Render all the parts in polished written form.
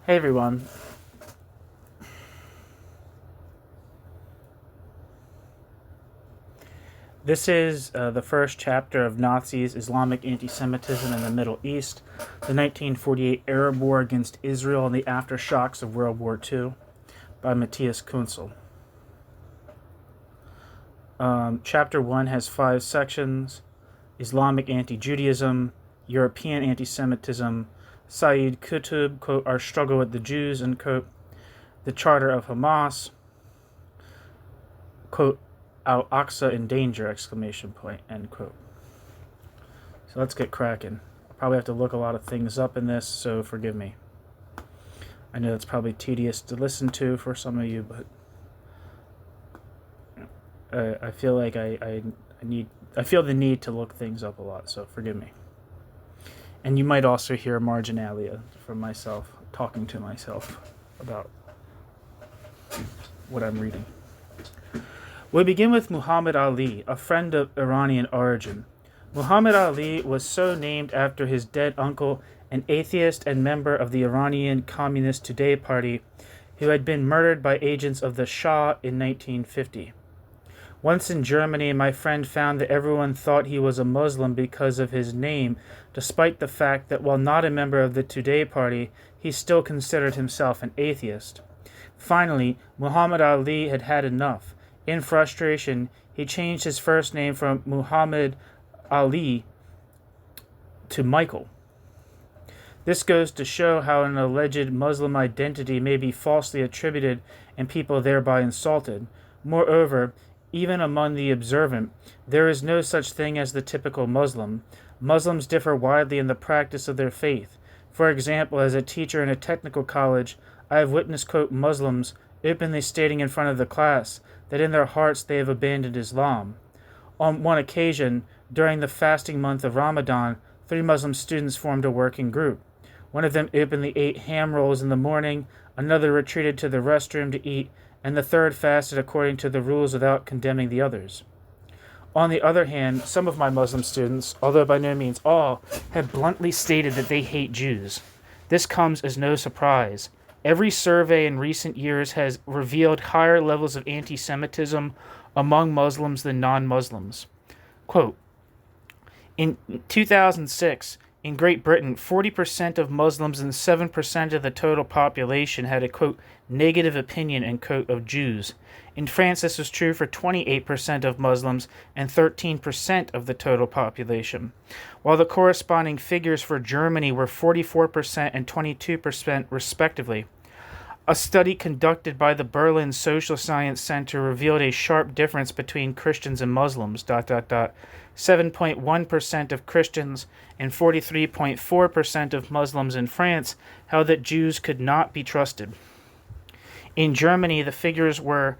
Hey everyone. This is the first chapter of Nazis' Islamic Antisemitism in the Middle East, the 1948 Arab War against Israel and the Aftershocks of World War II by Matthias Küntzel. Chapter 1 has 5 sections: Islamic Anti-Judaism, European Antisemitism, Sayyid Qutb, quote, Our Struggle with the Jews, end quote, the Charter of Hamas, quote, Al-Aqsa in danger, exclamation point, end quote. So let's get cracking. I'll probably have to look a lot of things up in this, so forgive me. I know that's probably tedious to listen to for some of you, but I feel like I feel the need to look things up a lot, so forgive me. And you might also hear marginalia from myself, talking to myself about what I'm reading. We begin with Muhammad Ali, a friend of Iranian origin. Muhammad Ali was so named after his dead uncle, an atheist and member of the Iranian Communist Today Party, who had been murdered by agents of the Shah in 1950. Once in Germany, my friend found that everyone thought he was a Muslim because of his name, despite the fact that while not a member of the Today Party, he still considered himself an atheist. Finally, Muhammad Ali had had enough. In frustration, he changed his first name from Muhammad Ali to Michael. This goes to show how an alleged Muslim identity may be falsely attributed and people thereby insulted. Moreover, even among the observant, there is no such thing as the typical Muslim. Muslims differ widely in the practice of their faith. For example, as a teacher in a technical college, I have witnessed, quote, Muslims openly stating in front of the class that in their hearts they have abandoned Islam. On one occasion, during the fasting month of Ramadan, 3 Muslim students formed a working group. One of them openly ate ham rolls in the morning, another retreated to the restroom to eat, and the third fasted according to the rules without condemning the others. On the other hand, some of my Muslim students, although by no means all, have bluntly stated that they hate Jews. This comes as no surprise. Every survey in recent years has revealed higher levels of anti-Semitism among Muslims than non-Muslims. Quote, in 2006, in Great Britain, 40% of Muslims and 7% of the total population had a, quote, negative opinion, end quote, of Jews. In France, this was true for 28% of Muslims and 13% of the total population, while the corresponding figures for Germany were 44% and 22% respectively. A study conducted by the Berlin Social Science Center revealed a sharp difference between Christians and Muslims, 7.1% of Christians and 43.4% of Muslims in France held that Jews could not be trusted. In Germany, the figures were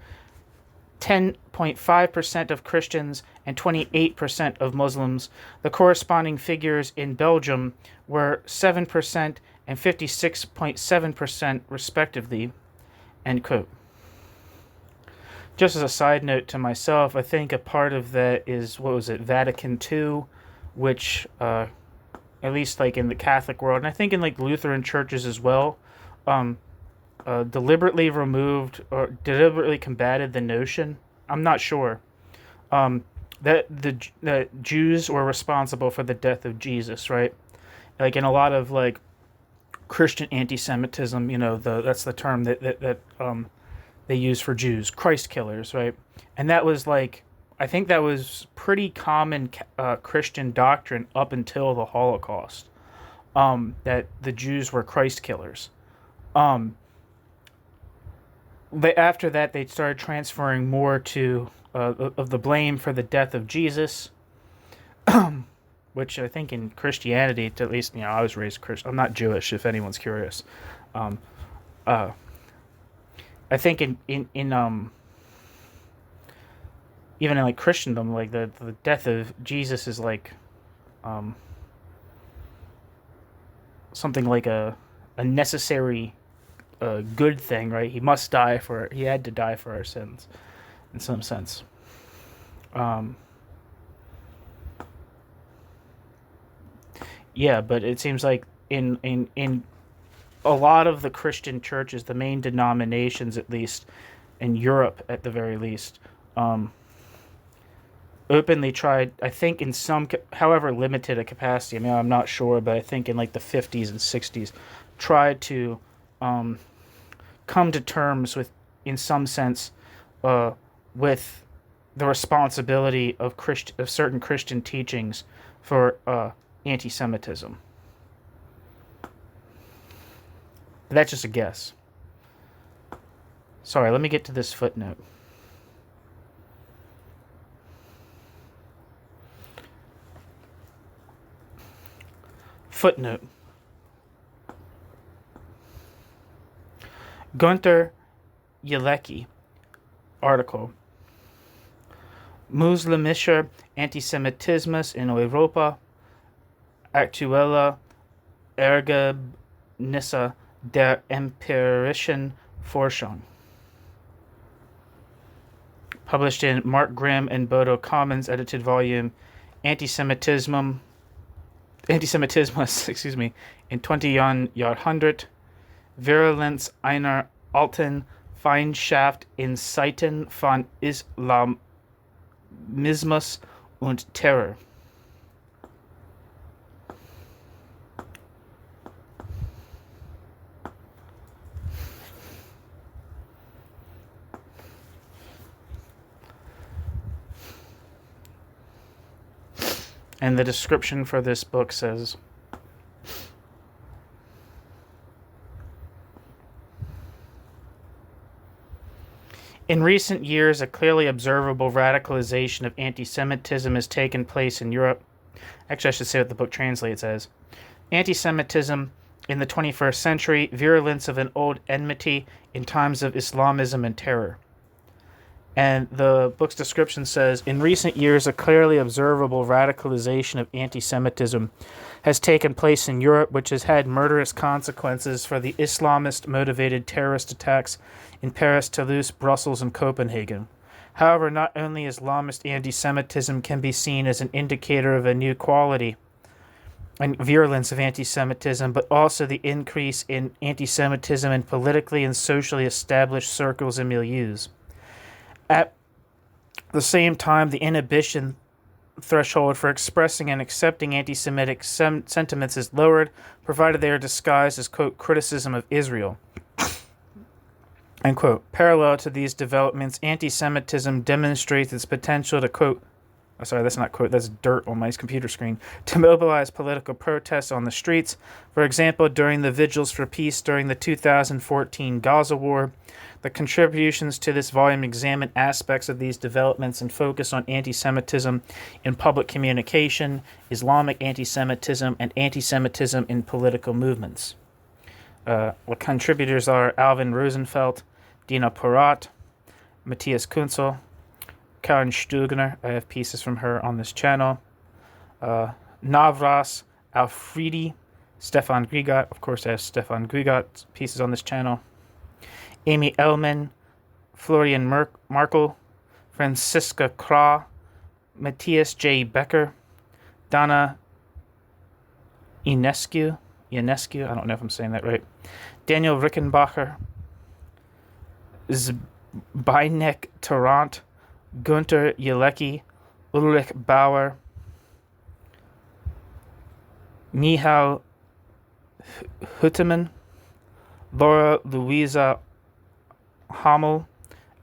10.5% of Christians and 28% of Muslims. The corresponding figures in Belgium were 7% and 56.7% respectively, end quote. Just as a side note to myself, I think a part of that is, Vatican II, which, at least like in the Catholic world, and I think in like Lutheran churches as well, deliberately removed or deliberately combated the notion, I'm not sure, that the Jews were responsible for the death of Jesus, right? Like in a lot of like Christian anti-Semitism, that's the term that they use for Jews, Christ killers, right? And that was like, I think that was pretty common Christian doctrine up until the Holocaust, that the Jews were Christ killers. But after that, they started transferring more to of the blame for the death of Jesus, which I think in Christianity, at least, I was raised Christian. I'm not Jewish, if anyone's curious. I think in even in like Christendom, like the death of Jesus is like something like a necessary good thing, right? He had to die for our sins, in some sense. Yeah, but it seems like in a lot of the Christian churches, the main denominations at least, in Europe at the very least, openly tried, I think in some, however limited a capacity, I mean, I'm not sure, but I think in like the 50s and 60s, tried to come to terms with, in some sense, with the responsibility of certain Christian teachings for anti-Semitism. But that's just a guess. Sorry, let me get to this footnote. Footnote. Günter Jelecki article. Muslimischer Antisemitismus in Europa, aktuelle Ergebnisse der empirischen Forschung. Published in Mark Grimm and Bodo Commons, edited volume Antisemitismus, in 20. Jahrhundert, Virulenz einer alten Feindschaft in Zeiten von Islamismus und Terror. And the description for this book says, in recent years, a clearly observable radicalization of anti-Semitism has taken place in Europe. Actually, I should say what the book translates as. Anti-Semitism in the 21st century, virulence of an old enmity in times of Islamism and terror. And the book's description says, in recent years, a clearly observable radicalization of anti-Semitism has taken place in Europe, which has had murderous consequences for the Islamist-motivated terrorist attacks in Paris, Toulouse, Brussels, and Copenhagen. However, not only Islamist anti-Semitism can be seen as an indicator of a new quality and virulence of anti-Semitism, but also the increase in anti-Semitism in politically and socially established circles and milieus. At the same time, the inhibition threshold for expressing and accepting anti-Semitic sentiments is lowered, provided they are disguised as, quote, criticism of Israel. End quote. Parallel to these developments, anti-Semitism demonstrates its potential to, quote, oh, sorry, that's not quote, that's dirt on my computer screen, to mobilize political protests on the streets. For example, during the vigils for peace during the 2014 Gaza war. The contributions to this volume examine aspects of these developments and focus on anti-Semitism in public communication, Islamic anti-Semitism, and anti-Semitism in political movements. The contributors are Alvin Rosenfeld, Dina Porat, Matthias Küntzel, Karen Stugner. I have pieces from her on this channel. Navras Alfredi, Stefan Grigat. Of course, I have Stefan Grigat's pieces on this channel. Amy Ellman, Florian Markel, Franziska Krah, Matthias J. Becker, Donna Ionescu, I don't know if I'm saying that right, Daniel Rickenbacher, Zbigniew Tarrant, Günter Jelecki, Ulrich Bauer, Michał Hüttemann, Laura Louisa Hamel,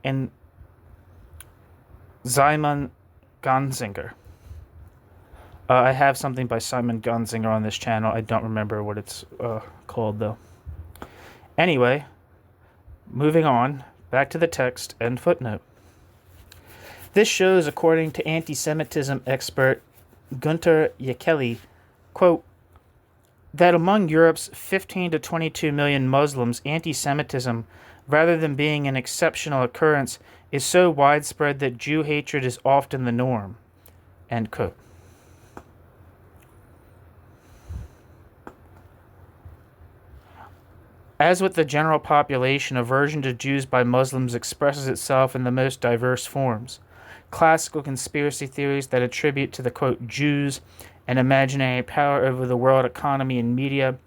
and Simon Gunzinger. I have something by Simon Gunzinger on this channel. I don't remember what it's called, though. Anyway, moving on, back to the text and footnote. This shows, according to anti-Semitism expert Günter Jelecki, quote, that among Europe's 15 to 22 million Muslims, anti-Semitism, rather than being an exceptional occurrence, is so widespread that Jew hatred is often the norm. End quote. As with the general population, aversion to Jews by Muslims expresses itself in the most diverse forms. Classical conspiracy theories that attribute to the, quote, Jews and imaginary power over the world economy and media,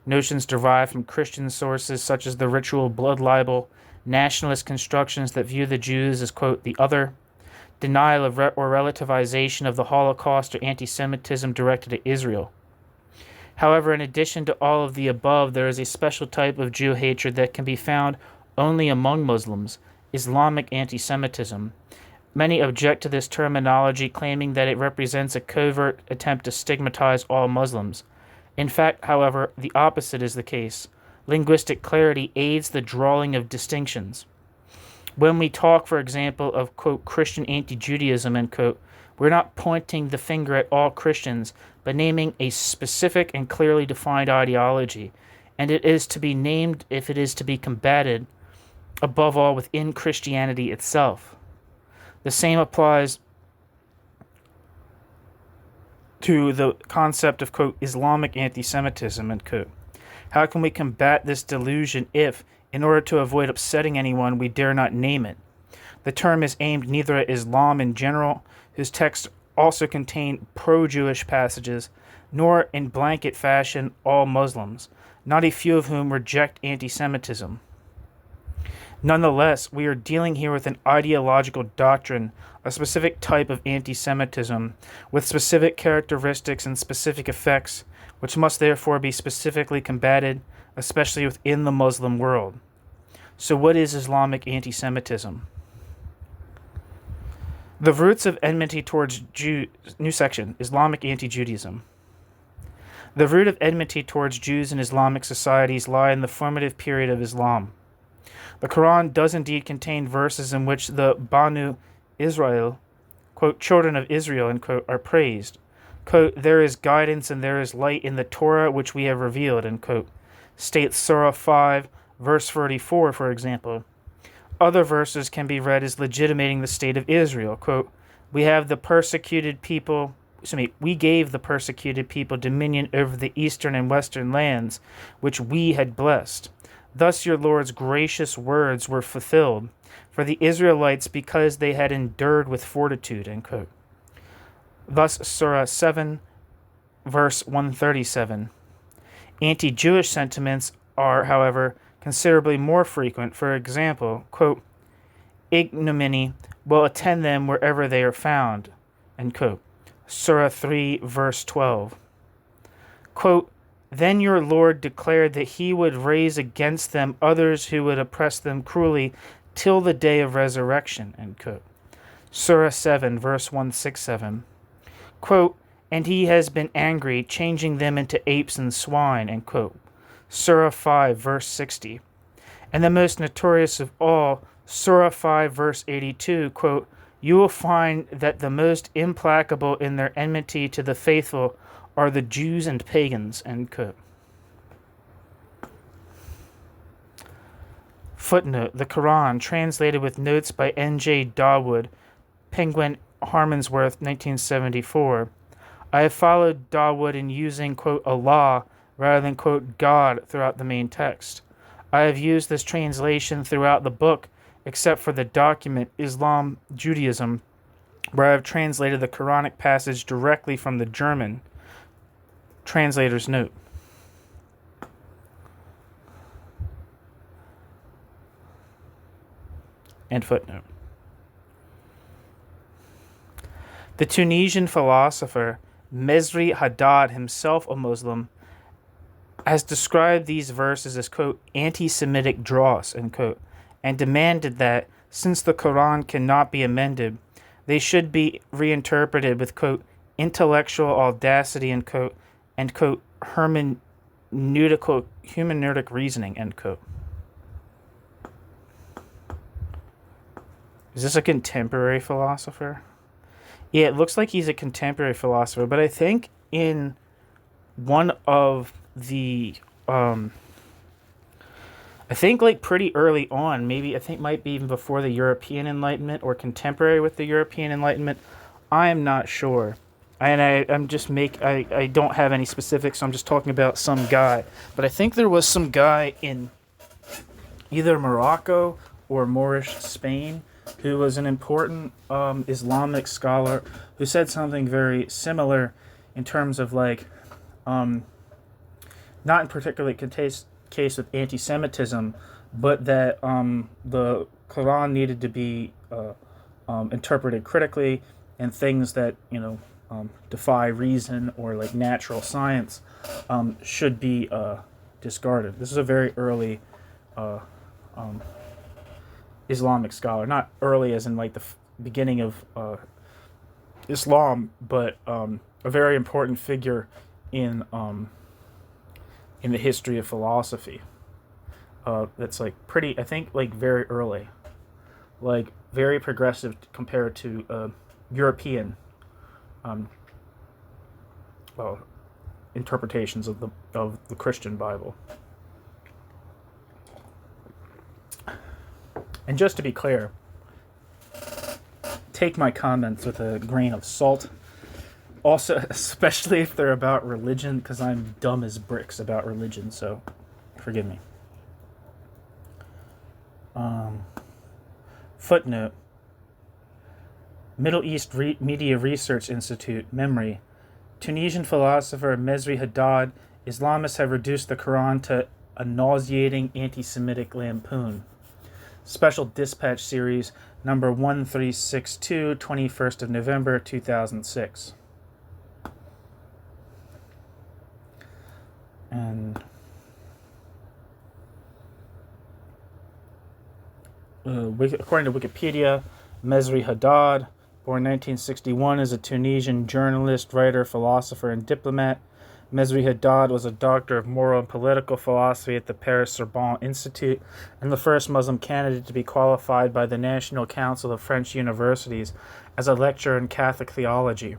notions derived from Christian sources such as the ritual blood libel, nationalist constructions that view the Jews as, quote, the other, denial of or relativization of the Holocaust or anti-Semitism directed at Israel. However, in addition to all of the above, there is a special type of Jew hatred that can be found only among Muslims, Islamic antisemitism. Many object to this terminology, claiming that it represents a covert attempt to stigmatize all Muslims. In fact, however, the opposite is the case. Linguistic clarity aids the drawing of distinctions. When we talk, for example, of, quote, Christian anti-Judaism, end quote, we're not pointing the finger at all Christians, but naming a specific and clearly defined ideology, and it is to be named if it is to be combated, above all, within Christianity itself. The same applies to the concept of, quote, Islamic anti-Semitism, end quote. How can we combat this delusion if, in order to avoid upsetting anyone, we dare not name it? The term is aimed neither at Islam in general, whose texts also contain pro-Jewish passages, nor in blanket fashion all Muslims, not a few of whom reject anti-Semitism. Nonetheless, we are dealing here with an ideological doctrine, a specific type of anti-Semitism, with specific characteristics and specific effects, which must therefore be specifically combated, especially within the Muslim world. So what is Islamic anti-Semitism? The roots of enmity towards Jews, new section, Islamic anti-Judaism. The root of enmity towards Jews in Islamic societies lie in the formative period of Islam. The Quran does indeed contain verses in which the Banu Israel, quote, children of Israel, end quote, are praised. Quote, there is guidance and there is light in the Torah which we have revealed, end quote, states Surah 5, verse 44, for example. Other verses can be read as legitimating the state of Israel. Quote, we gave the persecuted people dominion over the eastern and western lands, which we had blessed. Thus your Lord's gracious words were fulfilled for the Israelites because they had endured with fortitude, end quote. Thus Surah 7, verse 137. Anti-Jewish sentiments are, however, considerably more frequent. For example, quote, ignominy will attend them wherever they are found, end quote. Surah 3, verse 12. Quote, then your Lord declared that he would raise against them others who would oppress them cruelly till the day of resurrection, end quote. Surah 7, verse 167. Quote, and he has been angry, changing them into apes and swine, end quote. Surah 5, verse 60. And the most notorious of all, Surah 5, verse 82, quote, you will find that the most implacable in their enmity to the faithful are the Jews and pagans, end quote. Footnote, the Quran, translated with notes by N.J. Dawood, Penguin Harmonsworth, 1974. I have followed Dawood in using, quote, Allah rather than, quote, God throughout the main text. I have used this translation throughout the book, except for the document Islam Judaism, where I have translated the Quranic passage directly from the German. Translator's note. End footnote. The Tunisian philosopher Mesri Haddad, himself a Muslim, has described these verses as, quote, anti-Semitic dross, end quote, and demanded that, since the Quran cannot be amended, they should be reinterpreted with, quote, intellectual audacity, end quote, and, quote, hermeneutic reasoning, end quote. Is this a contemporary philosopher? Yeah, it looks like he's a contemporary philosopher, but I think in one of the, I think like pretty early on, maybe I think might be even before the European Enlightenment or contemporary with the European Enlightenment. I am not sure. And I don't have any specifics, so I'm just talking about some guy. But I think there was some guy in either Morocco or Moorish Spain who was an important Islamic scholar who said something very similar in terms of like, not in particularly case with anti-Semitism, but that the Quran needed to be interpreted critically, and things that defy reason or like natural science should be discarded. This is a very early Islamic scholar, not early as in like the beginning of Islam, but a very important figure in the history of philosophy. That's like pretty, I think, like very early, like very progressive compared to European interpretations of the Christian Bible. And just to be clear, take my comments with a grain of salt. Also, especially if they're about religion, because I'm dumb as bricks about religion, so forgive me. Footnote. Middle East Media Research Institute, Memory. Tunisian philosopher Mesri Haddad, Islamists have reduced the Quran to a nauseating anti-Semitic lampoon. Special Dispatch Series, number 1362, 21st of November, 2006. And according to Wikipedia, Mesri Haddad, born 1961, is a Tunisian journalist, writer, philosopher, and diplomat. Mesri Haddad was a doctor of moral and political philosophy at the Paris Sorbonne Institute and the first Muslim candidate to be qualified by the National Council of French Universities as a lecturer in Catholic theology.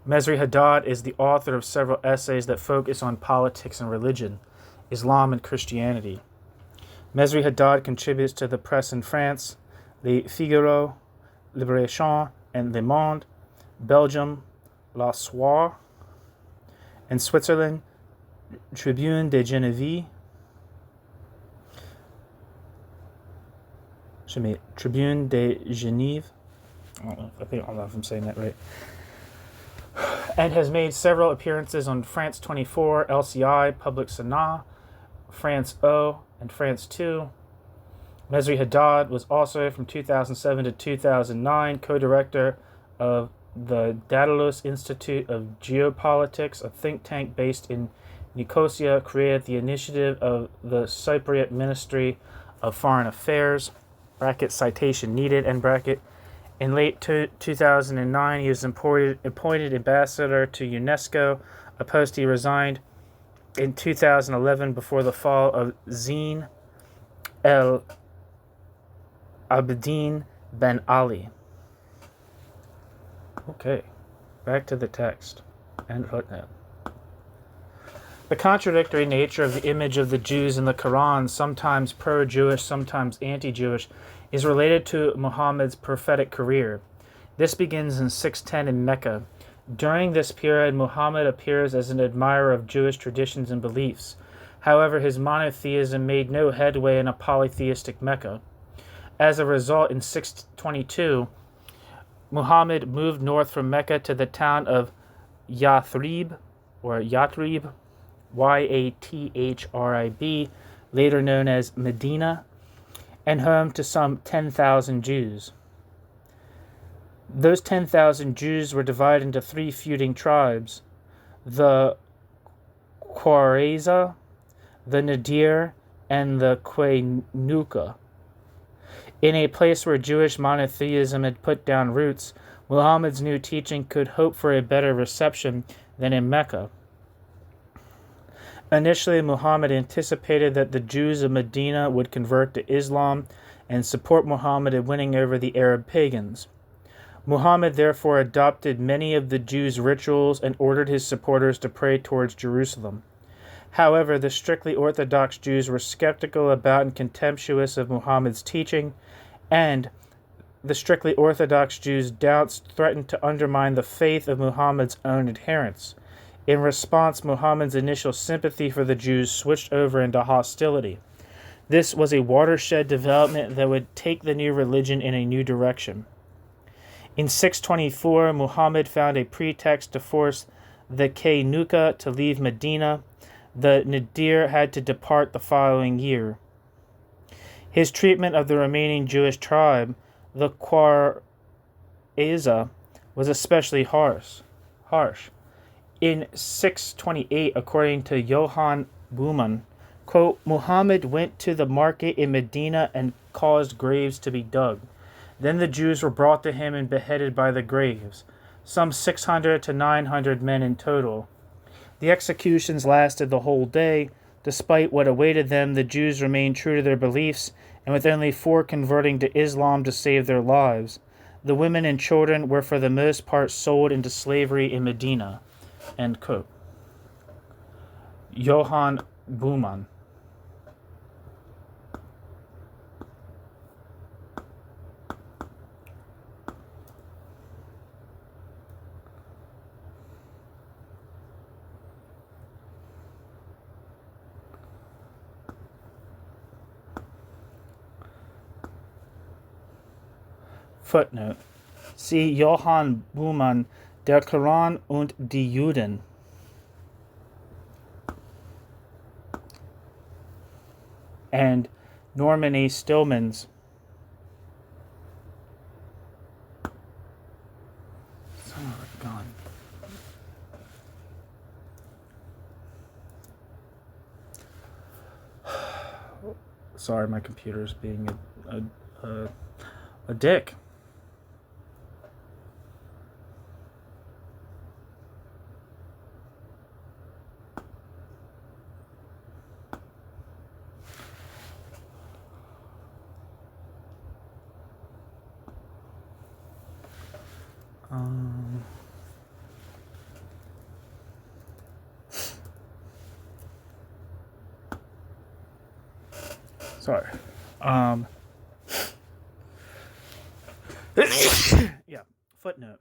Mesri Haddad is the author of several essays that focus on politics and religion, Islam and Christianity. Mesri Haddad contributes to the press in France, Le Figaro, Libération, and Le Monde, Belgium, La Soir, and Switzerland, Tribune de Genève, Tribune de Genève, I don't know if I'm saying that right, and has made several appearances on France 24, LCI, Public Sénat, France O, and France 2. Mesri Haddad was also, from 2007 to 2009, co-director of the Daedalus Institute of Geopolitics, a think tank based in Nicosia, created the initiative of the Cypriot Ministry of Foreign Affairs, bracket citation needed, end bracket. In late 2009, he was appointed ambassador to UNESCO, a post he resigned in 2011 before the fall of Zine El Abidine Ben Ali. Okay, back to the text and footnote. The contradictory nature of the image of the Jews in the Quran, sometimes pro-Jewish, sometimes anti-Jewish, is related to Muhammad's prophetic career. This begins in 610 in Mecca. During this period, Muhammad appears as an admirer of Jewish traditions and beliefs. However, his monotheism made no headway in a polytheistic Mecca. As a result, in 622, Muhammad moved north from Mecca to the town of Yathrib, Yathrib, later known as Medina, and home to some 10,000 Jews. Those 10,000 Jews were divided into three feuding tribes: the Qurayza, the Nadir, and the Qaynuqa. In a place where Jewish monotheism had put down roots, Muhammad's new teaching could hope for a better reception than in Mecca. Initially, Muhammad anticipated that the Jews of Medina would convert to Islam and support Muhammad in winning over the Arab pagans. Muhammad therefore adopted many of the Jews' rituals and ordered his supporters to pray towards Jerusalem. However, the strictly Orthodox Jews were skeptical about and contemptuous of Muhammad's teaching, and the strictly Orthodox Jews' doubts threatened to undermine the faith of Muhammad's own adherents. In response, Muhammad's initial sympathy for the Jews switched over into hostility. This was a watershed development that would take the new religion in a new direction. In 624, Muhammad found a pretext to force the Keinuka to leave Medina. The Nadir had to depart the following year. His treatment of the remaining Jewish tribe, the Qurayza, was especially harsh. In 628, according to Johann Buhmann, quote, Muhammad went to the market in Medina and caused graves to be dug. Then the Jews were brought to him and beheaded by the graves, some 600 to 900 men in total. The executions lasted the whole day. Despite what awaited them, the Jews remained true to their beliefs, and with only 4 converting to Islam to save their lives. The women and children were for the most part sold into slavery in Medina. End quote. Johann Buhmann. Footnote. See Johann Buhmann, Der Koran und die Juden. And Norman A. Stillman's Sorry, my computer's being a dick. Sorry. Yeah. Footnote.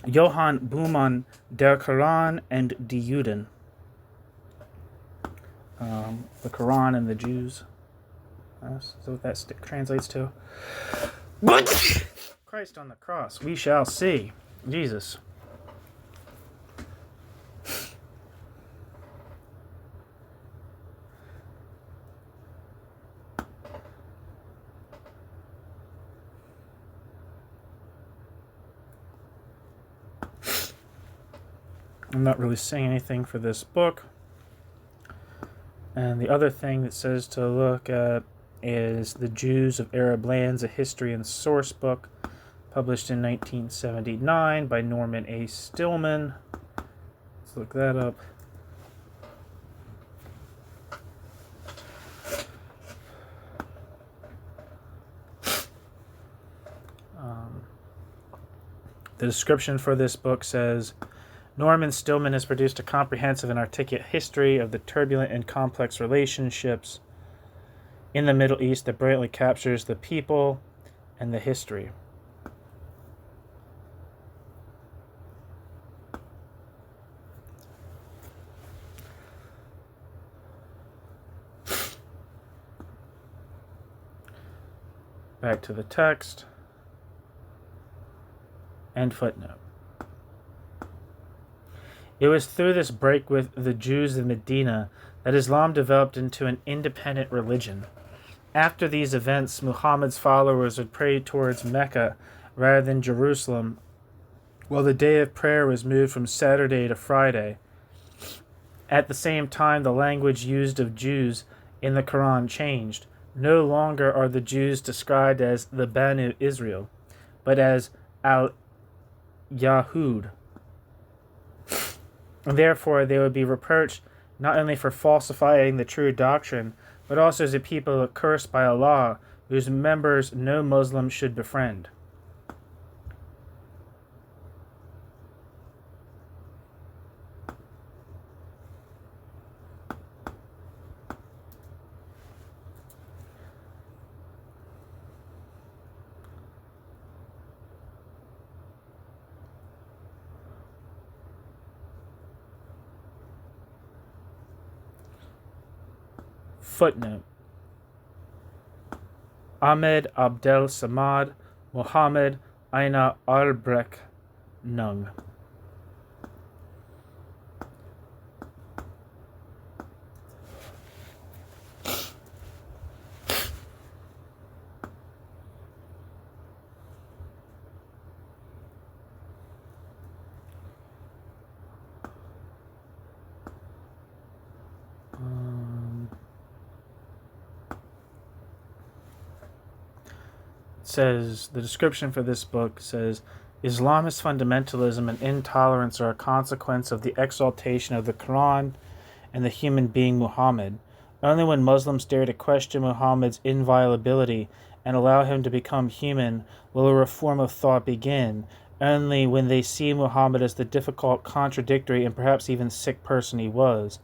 Johann Buhmann, Der Koran and die Juden. The Quran and the Jews. That's what that translates to. Christ on the cross. We shall see. Jesus. I'm not really saying anything for this book. And the other thing that says to look at is The Jews of Arab Lands, a History and Source book, published in 1979 by Norman A. Stillman. Let's look that up. The description for this book says, Norman Stillman has produced a comprehensive and articulate history of the turbulent and complex relationships in the Middle East that brilliantly captures the people and the history. Back to the text. End footnote. It was through this break with the Jews of Medina that Islam developed into an independent religion. After these events, Muhammad's followers would pray towards Mecca rather than Jerusalem, while the day of prayer was moved from Saturday to Friday. At the same time, the language used of Jews in the Quran changed. No longer are the Jews described as the Banu Israel, but as al-Yahud. And therefore, they would be reproached not only for falsifying the true doctrine, but also as a people accursed by Allah, whose members no Muslim should befriend. Footnote. Ahmed Abdel Samad Muhammad Aina Albrecht Nung. says, the description for this book says, Islamist fundamentalism and intolerance are a consequence of the exaltation of the Quran and the human being Muhammad. Only when Muslims dare to question Muhammad's inviolability and allow him to become human will a reform of thought begin. Only when they see Muhammad as the difficult, contradictory, and perhaps even sick person he was.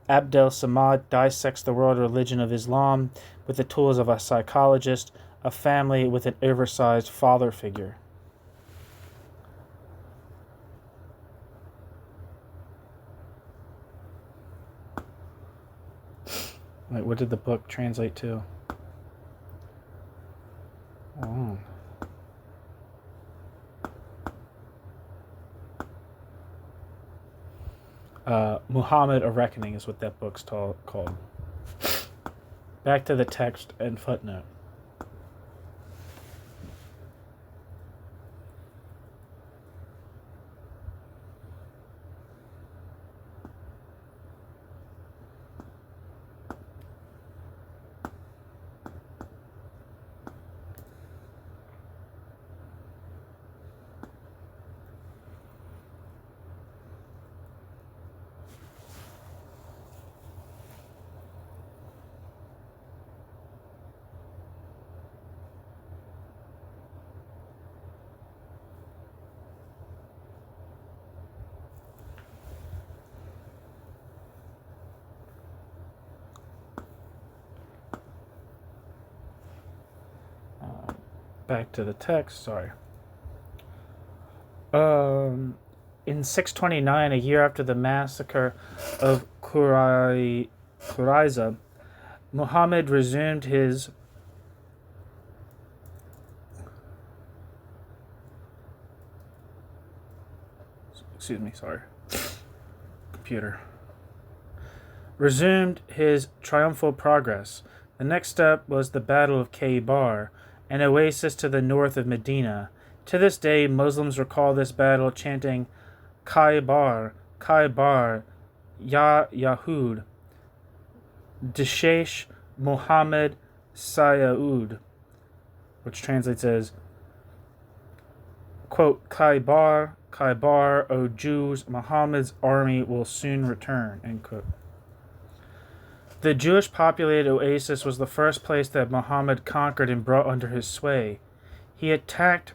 Abdel Samad dissects the world religion of Islam with the tools of a psychologist, a family with an oversized father figure. Wait, what did the book translate to? Oh. Muhammad, A Reckoning is what that book's called. Back to the text and footnote. Back to the text, sorry. In 629, a year after the massacre of Quraiza, Muhammad resumed his resumed his triumphal progress. The next step was the Battle of Khaybar, an oasis to the north of Medina. To this day, Muslims recall this battle chanting, Khaybar, Khaybar, Ya Yahud, Dishesh Muhammad Sayaud, which translates as, quote, Khaybar, Khaybar, O Jews, Muhammad's army will soon return, end quote. The Jewish-populated oasis was the first place that Muhammad conquered and brought under his sway. He attacked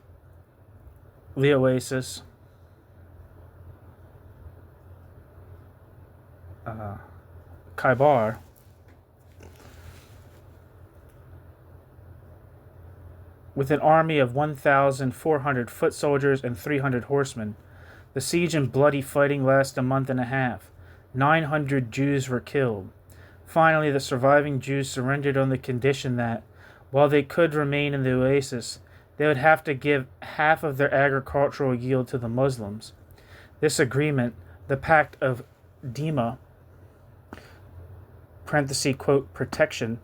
the oasis Khaybar with an army of 1,400 foot soldiers and 300 horsemen. The siege and bloody fighting lasted a month and a half. 900 Jews were killed. Finally, the surviving Jews surrendered on the condition that, while they could remain in the oasis, they would have to give half of their agricultural yield to the Muslims. This agreement, the Pact of Dima, quote, protection,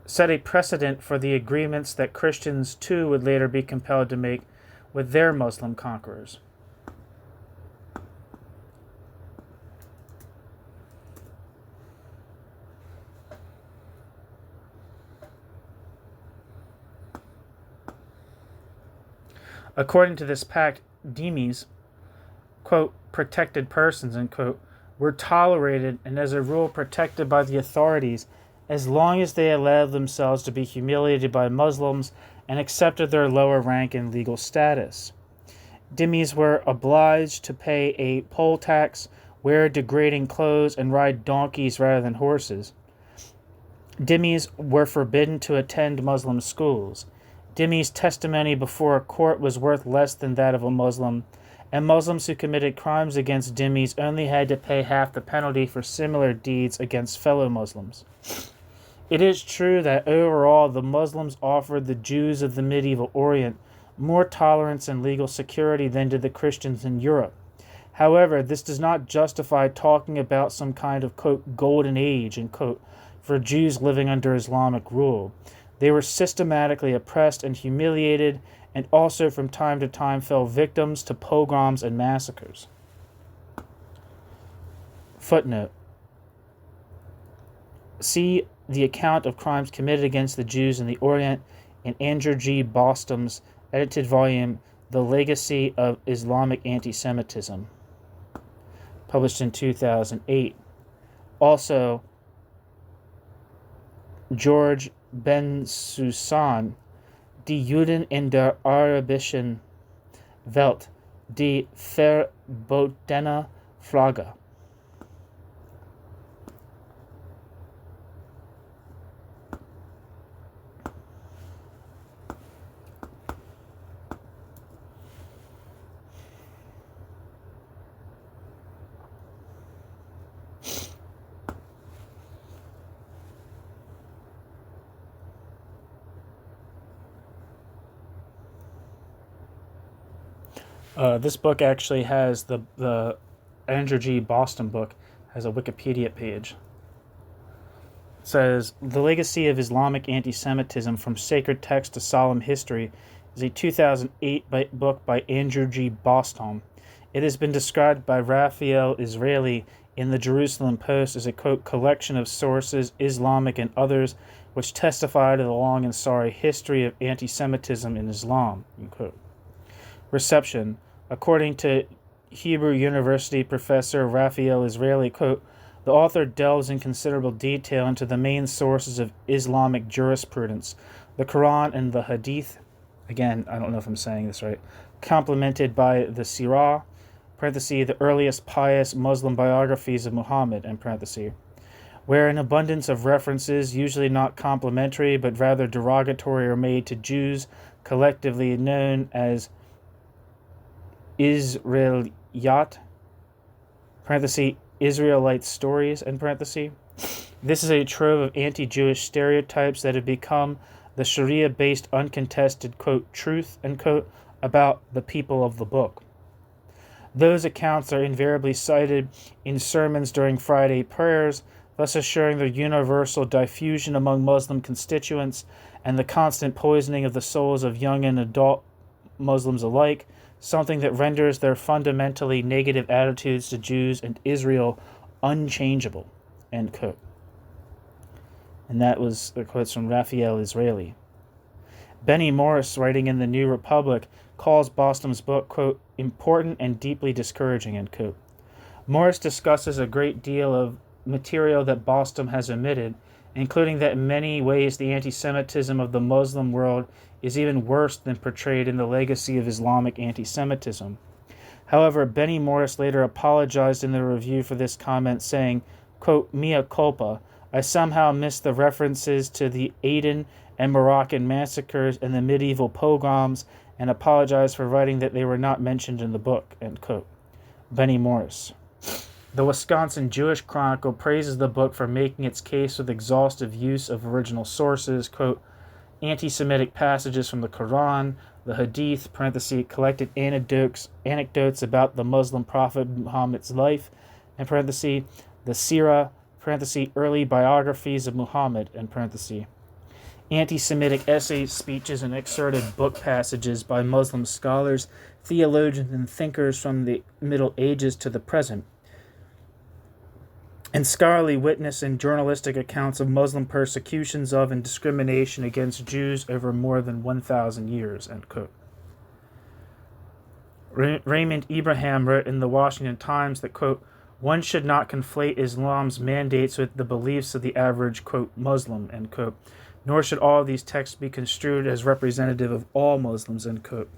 set a precedent for the agreements that Christians too would later be compelled to make with their Muslim conquerors. According to this pact, dhimmis, quote, protected persons, end quote, were tolerated and as a rule protected by the authorities as long as they allowed themselves to be humiliated by Muslims and accepted their lower rank and legal status. Dhimmis were obliged to pay a poll tax, wear degrading clothes, and ride donkeys rather than horses. Dhimmis were forbidden to attend Muslim schools. Dhimmi's testimony before a court was worth less than that of a Muslim, and Muslims who committed crimes against dhimmis only had to pay half the penalty for similar deeds against fellow Muslims. It is true that overall the Muslims offered the Jews of the medieval Orient more tolerance and legal security than did the Christians in Europe. However, this does not justify talking about some kind of, quote, golden age, end quote, for Jews living under Islamic rule. They were systematically oppressed and humiliated, and also from time to time fell victims to pogroms and massacres. Footnote. See the account of crimes committed against the Jews in the Orient in Andrew G. Bostom's edited volume, The Legacy of Islamic Antisemitism, published in 2008. Also, George Ben-Susan, Die Juden in der arabischen Welt, die verbotene Frage. This book actually has the Andrew G. Boston book has a Wikipedia page. It says, The Legacy of Islamic Antisemitism from Sacred Text to Solemn History is a 2008 book by Andrew G. Boston. It has been described by Raphael Israeli in the Jerusalem Post as a, quote, collection of sources, Islamic and others, which testify to the long and sorry history of anti-Semitism in Islam, unquote. Reception. According to Hebrew University professor Raphael Israeli, quote, the author delves in considerable detail into the main sources of Islamic jurisprudence, the Quran and the Hadith, again, I don't know if I'm saying this right, complemented by the Sirah, parenthesis, the earliest pious Muslim biographies of Muhammad, end parenthesis, where an abundance of references, usually not complimentary but rather derogatory, are made to Jews, collectively known as Israeliyat, parenthesis, Israelite stories, end parenthesis. This is a trove of anti-Jewish stereotypes that have become the Sharia-based uncontested, quote, truth, end quote, about the people of the book. Those accounts are invariably cited in sermons during Friday prayers, thus assuring their universal diffusion among Muslim constituents and the constant poisoning of the souls of young and adult Muslims alike, something that renders their fundamentally negative attitudes to Jews and Israel unchangeable, end quote. And that was the quotes from Raphael Israeli. Benny Morris, writing in the New Republic, calls Boston's book, quote, important and deeply discouraging, end quote. Morris discusses a great deal of material that Boston has omitted, including that in many ways the anti-Semitism of the Muslim world is even worse than portrayed in the legacy of Islamic anti-Semitism. However, Benny Morris later apologized in the review for this comment, saying, quote, mea culpa, I somehow missed the references to the Aden and Moroccan massacres and the medieval pogroms and apologized for writing that they were not mentioned in the book, end quote. Benny Morris. The Wisconsin Jewish Chronicle praises the book for making its case with exhaustive use of original sources, quote, anti-Semitic passages from the Quran, the Hadith, parenthesis, collected anecdotes about the Muslim prophet Muhammad's life, and parenthesis, the Sirah, parenthesis, early biographies of Muhammad, and parenthesis, anti-Semitic essays, speeches, and excerpted book passages by Muslim scholars, theologians, and thinkers from the Middle Ages to the present, and scholarly witness and journalistic accounts of Muslim persecutions of and discrimination against Jews over more than 1,000 years, end quote. Raymond Ibrahim wrote in the Washington Times that, quote, one should not conflate Islam's mandates with the beliefs of the average, quote, Muslim, end quote, nor should all of these texts be construed as representative of all Muslims, end quote,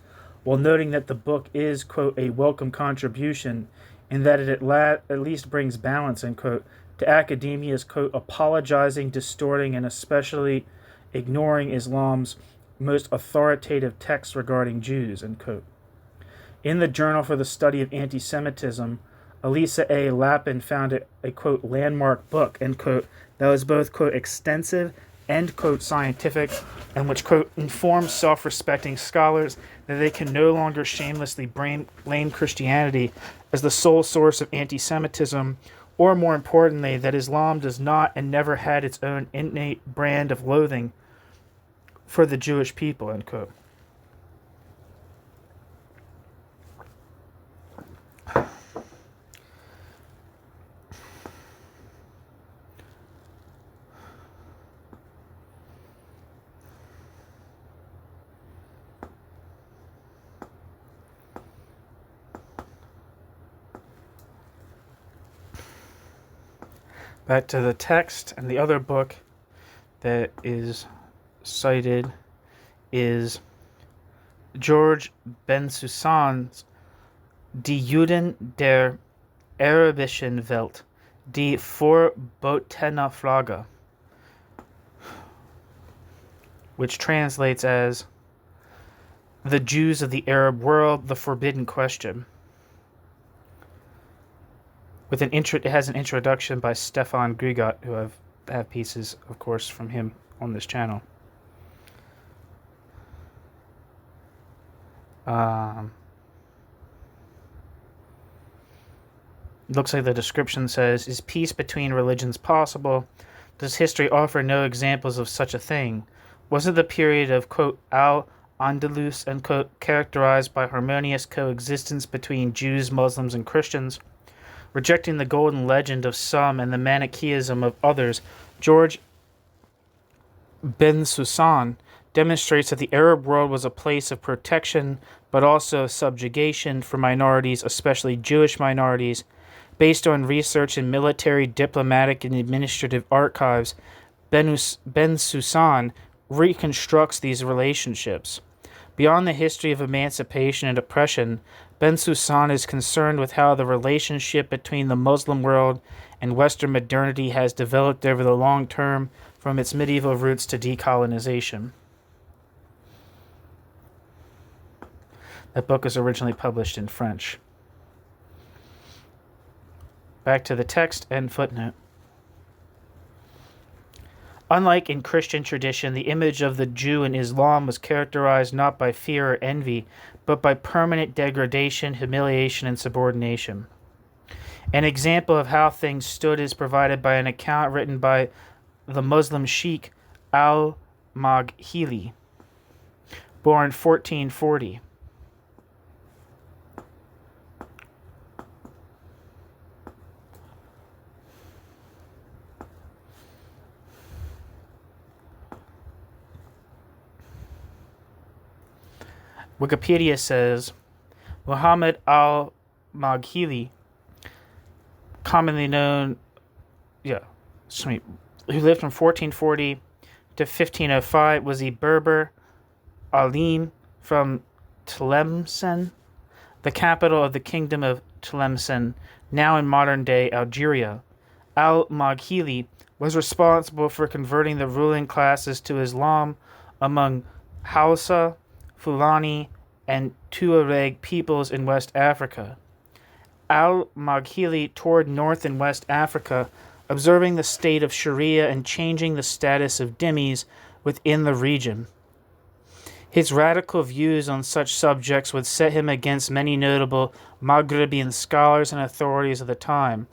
while noting that the book is, quote, a welcome contribution in that it at least brings balance, end quote, to academia's, quote, apologizing, distorting, and especially ignoring Islam's most authoritative texts regarding Jews, end quote. In the Journal for the Study of Anti-Semitism, Elisa A. Lapin found a quote, landmark book, end quote, that was both, quote, extensive and, quote, scientific, and which, quote, informs self-respecting scholars that they can no longer shamelessly blame Christianity as the sole source of anti-Semitism, or more importantly, that Islam does not and never had its own innate brand of loathing for the Jewish people, end quote. Back to the text, and the other book that is cited is George Bensusan's Die Juden der Arabischen Welt, die verbotene Frage, which translates as The Jews of the Arab World, the Forbidden Question. It has an introduction by Stefan Grigot, who I have pieces, of course, from him on this channel. Looks like the description says, is peace between religions possible? Does history offer no examples of such a thing? Wasn't the period of, quote, Al-Andalus, unquote, characterized by harmonious coexistence between Jews, Muslims, and Christians? Rejecting the golden legend of some and the Manichaeism of others, George Bensusan demonstrates that the Arab world was a place of protection, but also subjugation for minorities, especially Jewish minorities. Based on research in military, diplomatic, and administrative archives, Bensusan reconstructs these relationships. Beyond the history of emancipation and oppression, Bensusan is concerned with how the relationship between the Muslim world and Western modernity has developed over the long term, from its medieval roots to decolonization. That book was originally published in French. Back to the text and footnote. Unlike in Christian tradition, the image of the Jew in Islam was characterized not by fear or envy, but by permanent degradation, humiliation, and subordination. An example of how things stood is provided by an account written by the Muslim Sheikh al-Maghili, born 1440. Wikipedia says Muhammad al-Maghili, commonly known, who lived from 1440 to 1505, was a Berber alim from Tlemcen, the capital of the kingdom of Tlemcen, now in modern-day Algeria. Al-Maghili was responsible for converting the ruling classes to Islam among Hausa, Fulani, and Tuareg peoples in West Africa. Al-Maghili toured North and West Africa, observing the state of Sharia and changing the status of dhimmis within the region. His radical views on such subjects would set him against many notable Maghrebian scholars and authorities of the time.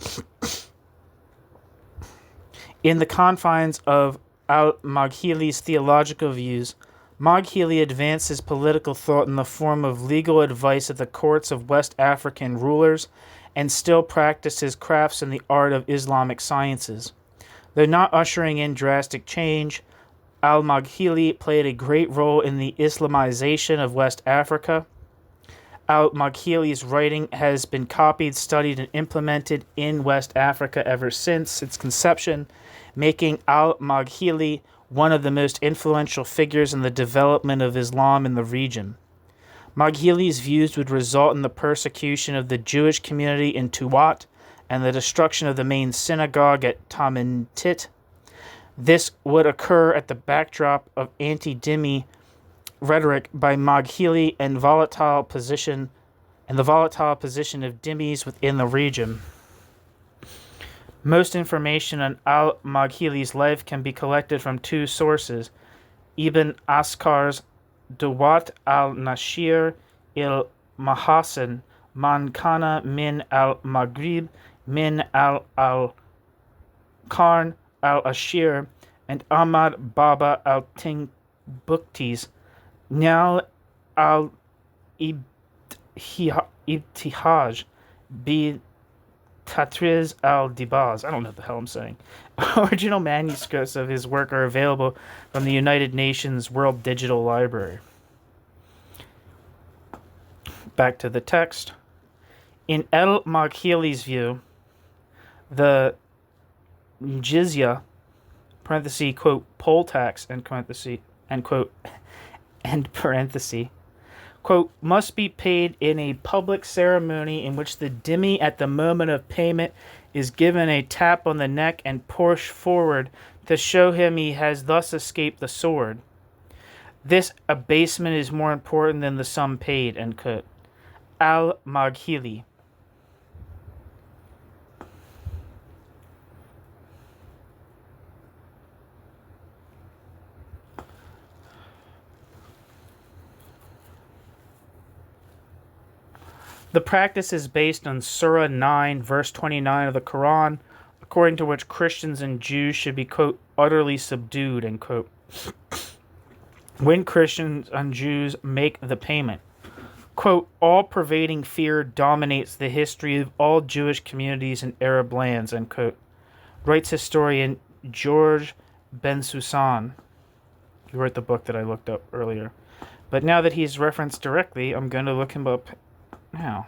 In the confines of al-Maghili's theological views, Maghili advanced his political thought in the form of legal advice at the courts of West African rulers, and still practiced his crafts in the art of Islamic sciences. Though not ushering in drastic change, al-Maghili played a great role in the Islamization of West Africa. Al-Maghili's writing has been copied, studied, and implemented in West Africa ever since its conception, making al-Maghili one of the most influential figures in the development of Islam in the region. Maghili's views would result in the persecution of the Jewish community in Tuat and the destruction of the main synagogue at Tamantit. This would occur at the backdrop of anti-dhimmi rhetoric by Maghili and the volatile position of dhimmis within the region. Most information on al-Maghili's life can be collected from two sources: Ibn Askar's Dawat al-Nashir il-Mahasin Man Kana min al-Maghrib min al-Qarn al-Ashir, and Ahmad Baba al-Timbukti's Nal al-Ibtihaj bi Tatriz al-Dibaz. I don't know what the hell I'm saying. Original manuscripts of his work are available from the United Nations World Digital Library. Back to the text. In al-Maghili's view, the jizya, parenthesis, quote, poll tax, end parenthesis, end quote, end parenthesis, quote, must be paid in a public ceremony in which the dhimmi at the moment of payment is given a tap on the neck and pushed forward to show him he has thus escaped the sword. This abasement is more important than the sum paid, end quote. Al-Maghili. The practice is based on Surah 9, verse 29 of the Quran, according to which Christians and Jews should be, quote, utterly subdued, end quote, when Christians and Jews make the payment. Quote, all-pervading fear dominates the history of all Jewish communities in Arab lands, end quote, writes historian George Ben Susan. He wrote the book that I looked up earlier. But now that he's referenced directly, I'm going to look him up now.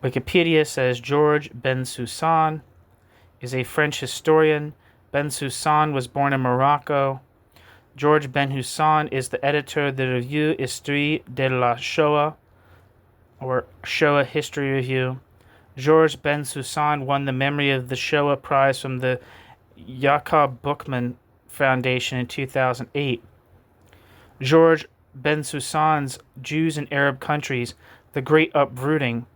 Wikipedia says George Ben Susan is a French historian. Ben Susan was born in Morocco. George Ben Susan is the editor of the Revue Histoire de la Shoah, or Shoah History Review. George Ben Susan won the Memory of the Shoah Prize from the Jacob Bookman Foundation in 2008. George Ben Susan's Jews in Arab Countries, The Great Uprooting,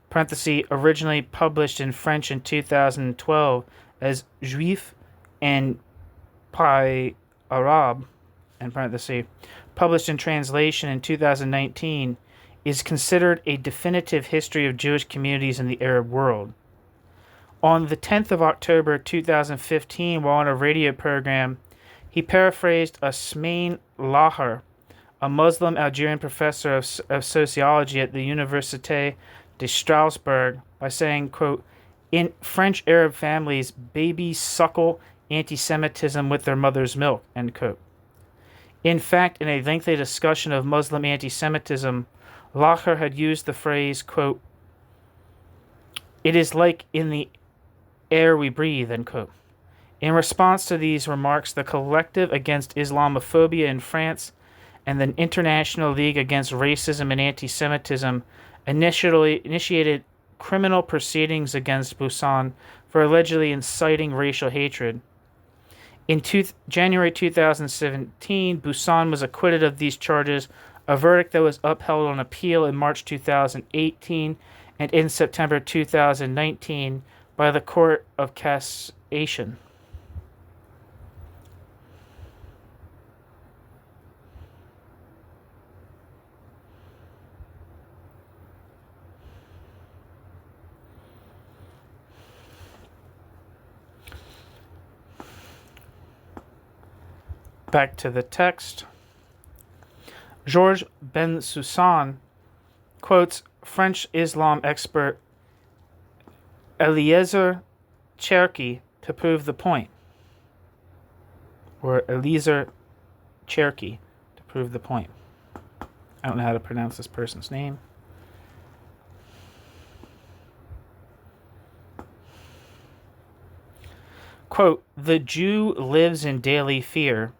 parenthesis, originally published in French in 2012 as Juif and Pai Arab, and parenthesis, published in translation in 2019, is considered a definitive history of Jewish communities in the Arab world. On the 10th of October 2015, while on a radio program, he paraphrased Asmain Lahar, a Muslim Algerian professor of sociology at the Université de Strasbourg, by saying, quote, in French Arab families, babies suckle anti-Semitism with their mother's milk, end quote. In fact, in a lengthy discussion of Muslim anti-Semitism, Lahar had used the phrase, quote, it is like in the air we breathe, end quote. In response to these remarks, the Collective Against Islamophobia in France and the International League Against Racism and Anti-Semitism initiated criminal proceedings against Busan for allegedly inciting racial hatred. In January 2017, Busan was acquitted of these charges, a verdict that was upheld on appeal in March 2018 and in September 2019 by the Court of Cassation. Back to the text. George Ben Susan quotes French Islam expert Eliezer Cherki to prove the point. Or Eliezer Cherki to prove the point. I don't know how to pronounce this person's name. Quote, the Jew lives in daily fear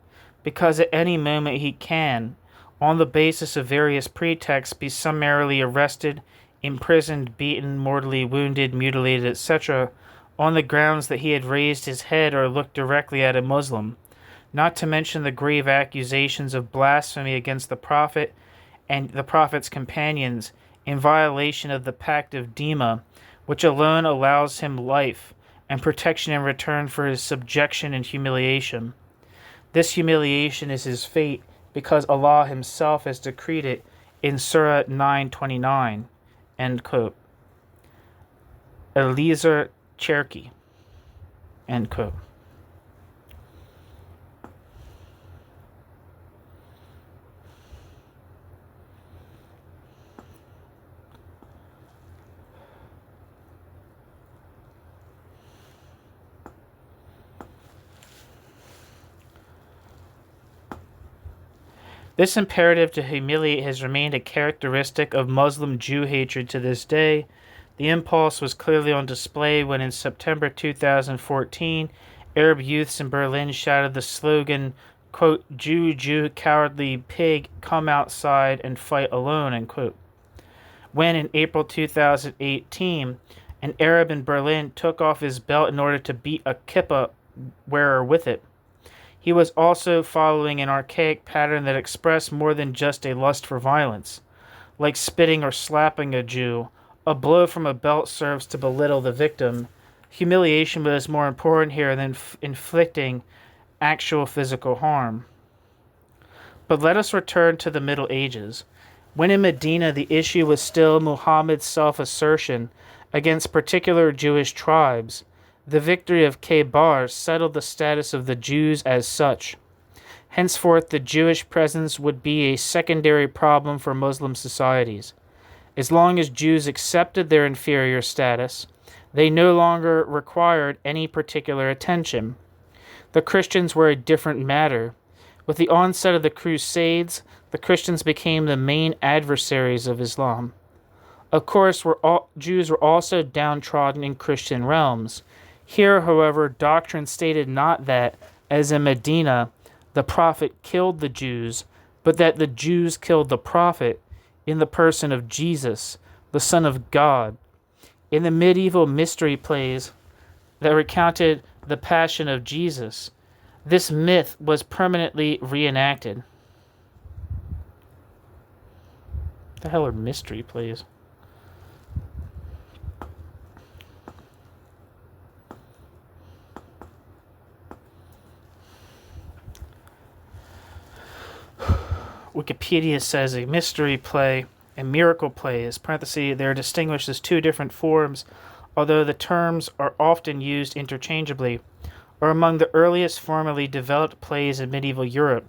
because at any moment he can, on the basis of various pretexts, be summarily arrested, imprisoned, beaten, mortally wounded, mutilated, etc., on the grounds that he had raised his head or looked directly at a Muslim, not to mention the grave accusations of blasphemy against the Prophet and the Prophet's companions in violation of the Pact of Dima, which alone allows him life and protection in return for his subjection and humiliation. This humiliation is his fate because Allah himself has decreed it in Surah 9:29, end quote. Eliezer Cherki, end quote. This imperative to humiliate has remained a characteristic of Muslim Jew hatred to this day. The impulse was clearly on display when in September 2014, Arab youths in Berlin shouted the slogan, quote, "Jew, Jew, cowardly pig, come outside and fight alone," end quote. When in April 2018, an Arab in Berlin took off his belt in order to beat a kippah wearer with it. He was also following an archaic pattern that expressed more than just a lust for violence. Like spitting or slapping a Jew, a blow from a belt serves to belittle the victim. Humiliation was more important here than inflicting actual physical harm. But let us return to the Middle Ages. When in Medina, the issue was still Muhammad's self-assertion against particular Jewish tribes. The victory of Khaybar settled the status of the Jews as such. Henceforth, the Jewish presence would be a secondary problem for Muslim societies. As long as Jews accepted their inferior status, they no longer required any particular attention. The Christians were a different matter. With the onset of the Crusades, the Christians became the main adversaries of Islam. Of course, Jews were also downtrodden in Christian realms. Here, however, doctrine stated not that, as in Medina, the prophet killed the Jews, but that the Jews killed the prophet in the person of Jesus, the Son of God. In the medieval mystery plays that recounted the Passion of Jesus, this myth was permanently reenacted. What the hell are mystery plays? Wikipedia says a mystery play and miracle play, is parentheses, they are distinguished as two different forms, although the terms are often used interchangeably, are among the earliest formally developed plays in medieval Europe.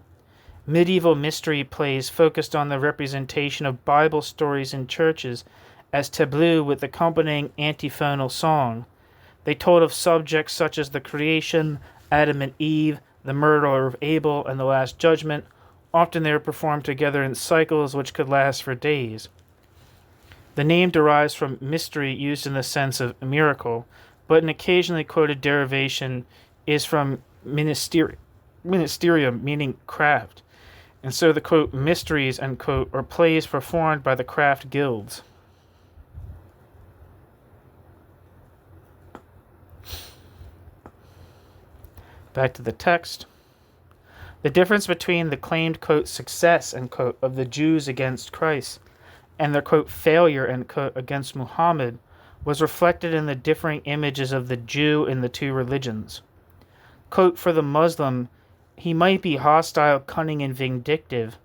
Medieval mystery plays focused on the representation of Bible stories in churches as tableau with accompanying antiphonal song. They told of subjects such as the creation, Adam and Eve, the murder of Abel, and the Last Judgment. Often they were performed together in cycles which could last for days. The name derives from mystery used in the sense of miracle, but an occasionally quoted derivation is from ministerium, meaning craft. And so the, quote, mysteries, end quote, are plays performed by the craft guilds. Back to the text. The difference between the claimed, quote, success, end quote, of the Jews against Christ and their, quote, failure, end quote, against Muhammad was reflected in the differing images of the Jew in the two religions. Quote, for the Muslim, he might be hostile, cunning, and vindictive,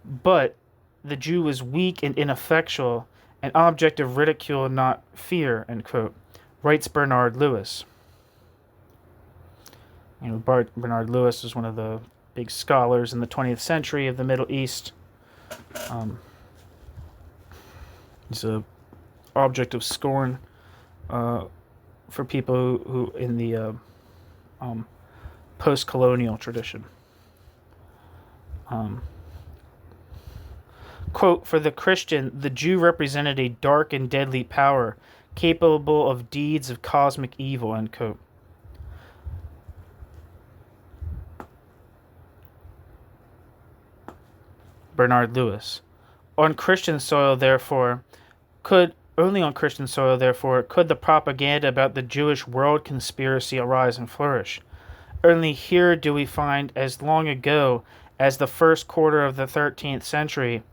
but the Jew was weak and ineffectual, an object of ridicule, not fear, end quote, writes Bernard Lewis. You know, Bernard Lewis is one of the big scholars in the 20th century of the Middle East. He's an object of scorn for people who in the post-colonial tradition. Quote, for the Christian, the Jew represented a dark and deadly power capable of deeds of cosmic evil, end quote. Bernard Lewis. Only on Christian soil, therefore, could the propaganda about the Jewish world conspiracy arise and flourish. Only here do we find, as long ago as the first quarter of the 13th century,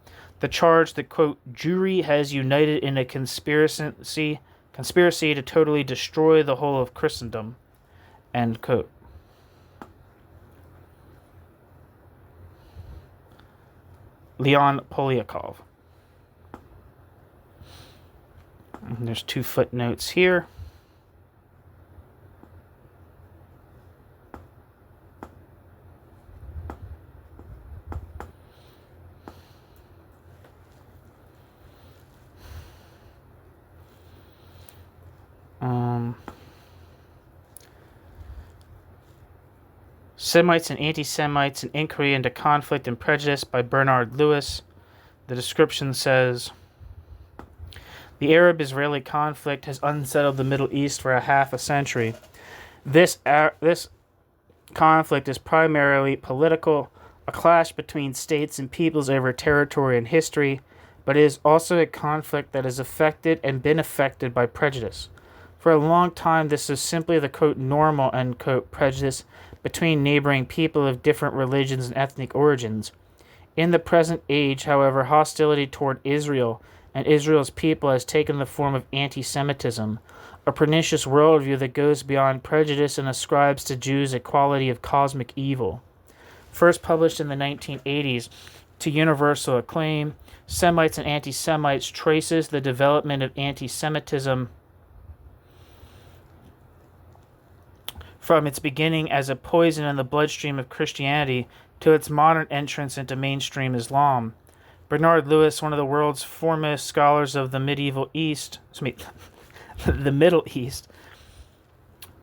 the charge that, quote, Jewry has united in a conspiracy to totally destroy the whole of Christendom, end quote. Leon Poliakov. And there's two footnotes here. Semites and Anti-Semites, an inquiry into conflict and prejudice by Bernard Lewis. The description says, the Arab-Israeli conflict has unsettled the Middle East for a half a century. This conflict is primarily political, a clash between states and peoples over territory and history, but it is also a conflict that has affected and been affected by prejudice. For a long time, this was simply the, quote, normal, end quote, prejudice between neighboring people of different religions and ethnic origins. In the present age, however, hostility toward Israel and Israel's people has taken the form of anti-Semitism, a pernicious worldview that goes beyond prejudice and ascribes to Jews a quality of cosmic evil. First published in the 1980s to universal acclaim, Semites and Anti-Semites traces the development of anti-Semitism from its beginning as a poison in the bloodstream of Christianity to its modern entrance into mainstream Islam. Bernard Lewis, one of the world's foremost scholars of the Middle East,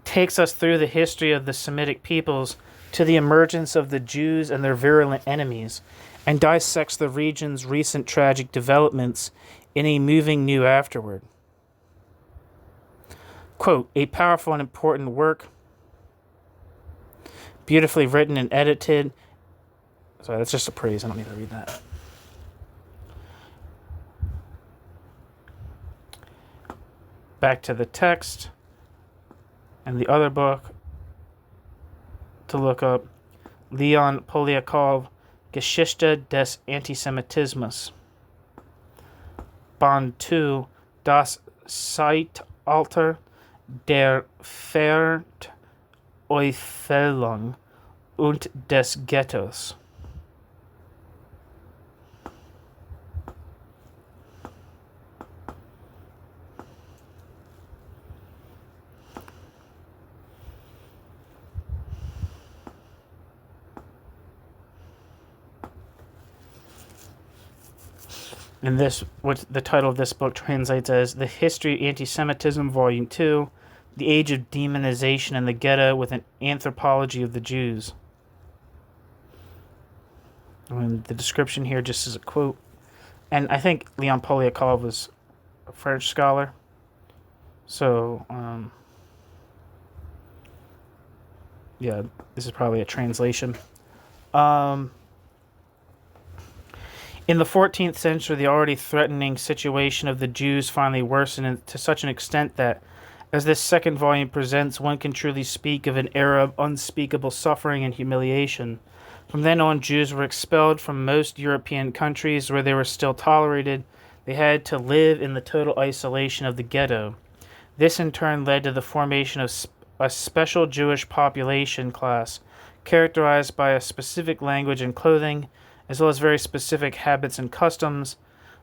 takes us through the history of the Semitic peoples to the emergence of the Jews and their virulent enemies, and dissects the region's recent tragic developments in a moving new afterword. Quote, a powerful and important work, beautifully written and edited. Sorry, that's just a praise. I don't need to read that. Back to the text and the other book to look up. Leon Poliakov, Geschichte des Antisemitismus. Band 2, Das Zeitalter der Veräußerung und des Ghettos. And this, what the title of this book translates as The History of Anti-Semitism, Volume 2, The Age of Demonization in the Ghetto with an Anthropology of the Jews. And the description here just is a quote. And I think Leon Poliakov was a French scholar. So, yeah, this is probably a translation. In the 14th century, the already threatening situation of the Jews finally worsened to such an extent that, as this second volume presents, one can truly speak of an era of unspeakable suffering and humiliation. From then on, Jews were expelled from most European countries where they were still tolerated. They had to live in the total isolation of the ghetto. This in turn led to the formation of a special Jewish population class, characterized by a specific language and clothing, as well as very specific habits and customs.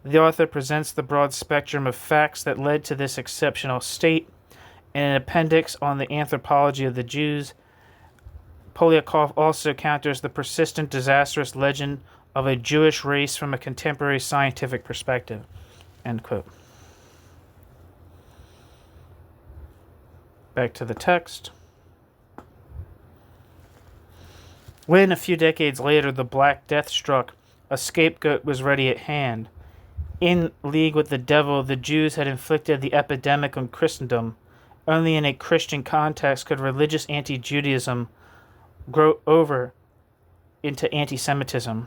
The author presents the broad spectrum of facts that led to this exceptional state. In an appendix on the anthropology of the Jews, Poliakov also counters the persistent disastrous legend of a Jewish race from a contemporary scientific perspective. End quote. Back to the text. When, a few decades later, the Black Death struck, a scapegoat was ready at hand. In league with the devil, the Jews had inflicted the epidemic on Christendom. Only in a Christian context could religious anti-Judaism grow over into anti-Semitism.